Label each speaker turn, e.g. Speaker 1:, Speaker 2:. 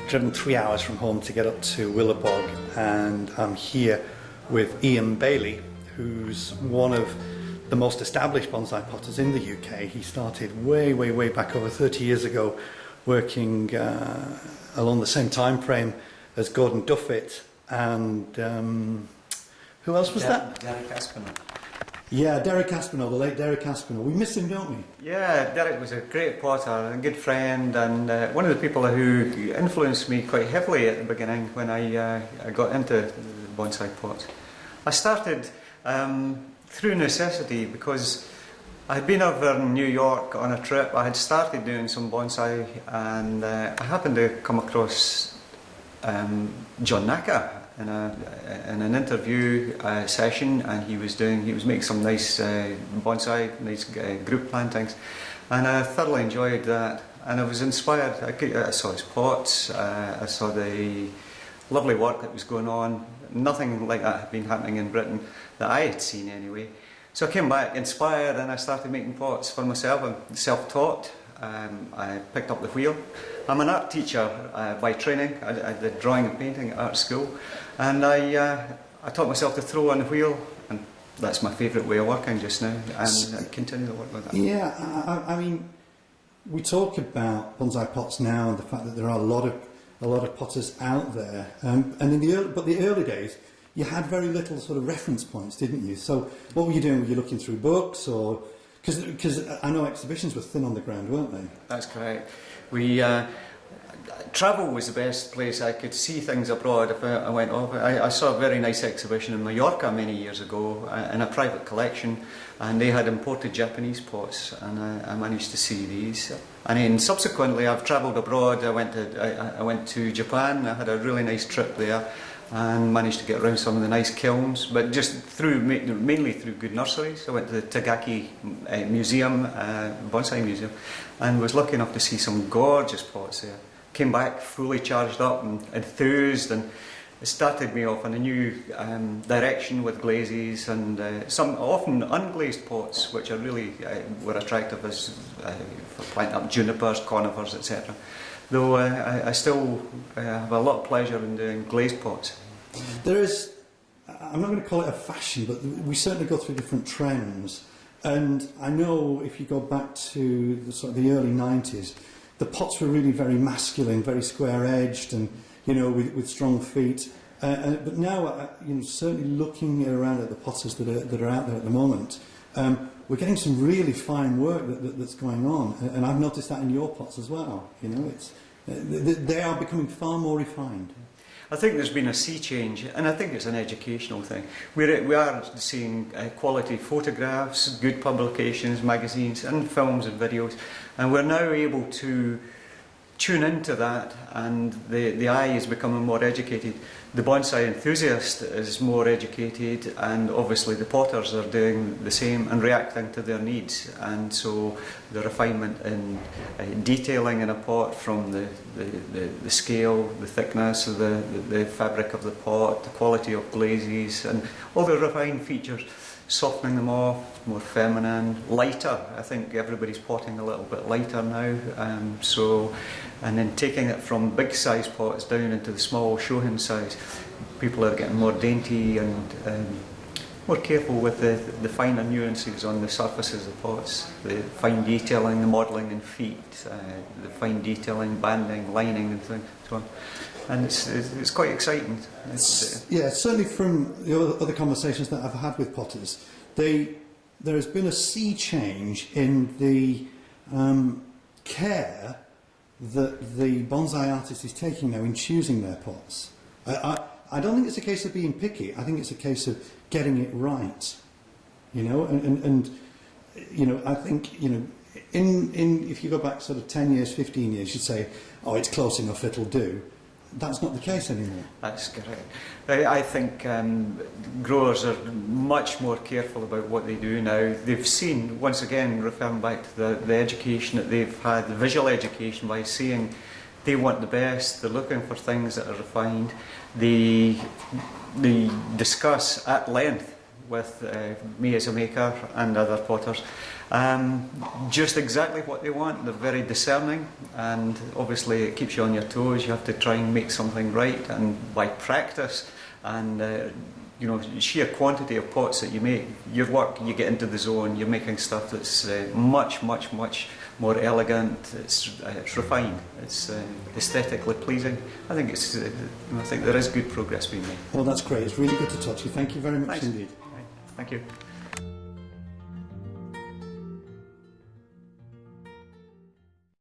Speaker 1: driven 3 hours from home to get up to Willowbog, and I'm here with Baillie, who's one of the most established bonsai potters in the UK. He started way back over 30 years ago, working along the same time frame as Gordon Duffett and who else was that?
Speaker 2: Derek Aspinall.
Speaker 1: Yeah, Derek Aspinall, the late Derek Aspinall. We miss him, don't we?
Speaker 2: Yeah, Derek was a great potter, a good friend, and one of the people who influenced me quite heavily at the beginning when I got into bonsai pots. I started through necessity because I had been over in New York on a trip. I had started doing some bonsai, and I happened to come across John Naka in an interview session, and he was making some nice bonsai, nice group plantings, and I thoroughly enjoyed that. And I was inspired. I saw his pots, I saw the lovely work that was going on. Nothing like that had been happening in Britain that I had seen anyway. So I came back inspired, and I started making pots for myself. I'm self-taught. I picked up the wheel. I'm an art teacher by training. I did drawing and painting at art school, and I taught myself to throw on the wheel, and that's my favourite way of working just now, and I continue to work with that.
Speaker 1: Yeah, I mean, we talk about bonsai pots now and the fact that there are a lot of potters out there, and in the early days, you had very little sort of reference points, didn't you? So what were you doing? Were you looking through books, or because I know exhibitions were thin on the ground, weren't they?
Speaker 2: That's correct. Travel was the best place. I could see things abroad if I went off. I saw a very nice exhibition in Mallorca many years ago in a private collection, and they had imported Japanese pots, and I managed to see these. And then subsequently I've travelled abroad. I went to Japan. I had a really nice trip there and managed to get around some of the nice kilns, but just mainly through good nurseries. I went to the Tagaki Museum, Bonsai Museum, and was lucky enough to see some gorgeous pots there. Came back fully charged up and enthused, and it started me off in a new direction with glazes and some often unglazed pots, which are really were attractive as for planting up junipers, conifers, etc. Though I still have a lot of pleasure in doing glazed pots.
Speaker 1: There is, I'm not going to call it a fashion, but we certainly go through different trends. And I know if you go back to the early 90s, the pots were really very masculine, very square-edged, and with strong feet. But now, certainly looking around at the potters that are out there at the moment, we're getting some really fine work that's going on, and I've noticed that in your pots as well. They are becoming far more refined.
Speaker 2: I think there's been a sea change, and I think it's an educational thing. We are seeing quality photographs, good publications, magazines, and films and videos, and we're now able to tune into that, and the eye is becoming more educated. The bonsai enthusiast is more educated, and obviously the potters are doing the same and reacting to their needs. And so the refinement in detailing in a pot, from the scale, the thickness of the fabric of the pot, the quality of glazes, and all the refined features, softening them off, more feminine, lighter. I think everybody's potting a little bit lighter now. And then taking it from big size pots down into the small shohin size, people are getting more dainty and more careful with the finer nuances on the surfaces of the pots, the fine detailing, the modelling in feet, the fine detailing, banding, lining and so on. And it's quite exciting.
Speaker 1: Yeah, certainly from the other conversations that I've had with potters, there has been a sea change in the care that the bonsai artist is taking now in choosing their pots. I don't think it's a case of being picky. I think it's a case of getting it right. And I think if you go back sort of 10 years, 15 years, you'd say, oh, it's close enough, it'll do. That's not the case anymore. That's
Speaker 2: correct. I think growers are much more careful about what they do now. They've seen, once again, referring back to the education that they've had, the visual education, by seeing they want the best, they're looking for things that are refined. They discuss at length with me as a maker and other potters. Just exactly what they want. They're very discerning, and obviously it keeps you on your toes. You have to try and make something right, and by practice and you know, sheer quantity of pots that you make, your work, you get into the zone, you're making stuff that's much more elegant, it's refined, it's aesthetically pleasing. I think I think there is good progress being made.
Speaker 1: Well, that's great. It's really good to talk to you. Thank you very much.
Speaker 2: Thanks.
Speaker 1: Indeed.
Speaker 2: Right. Thank you.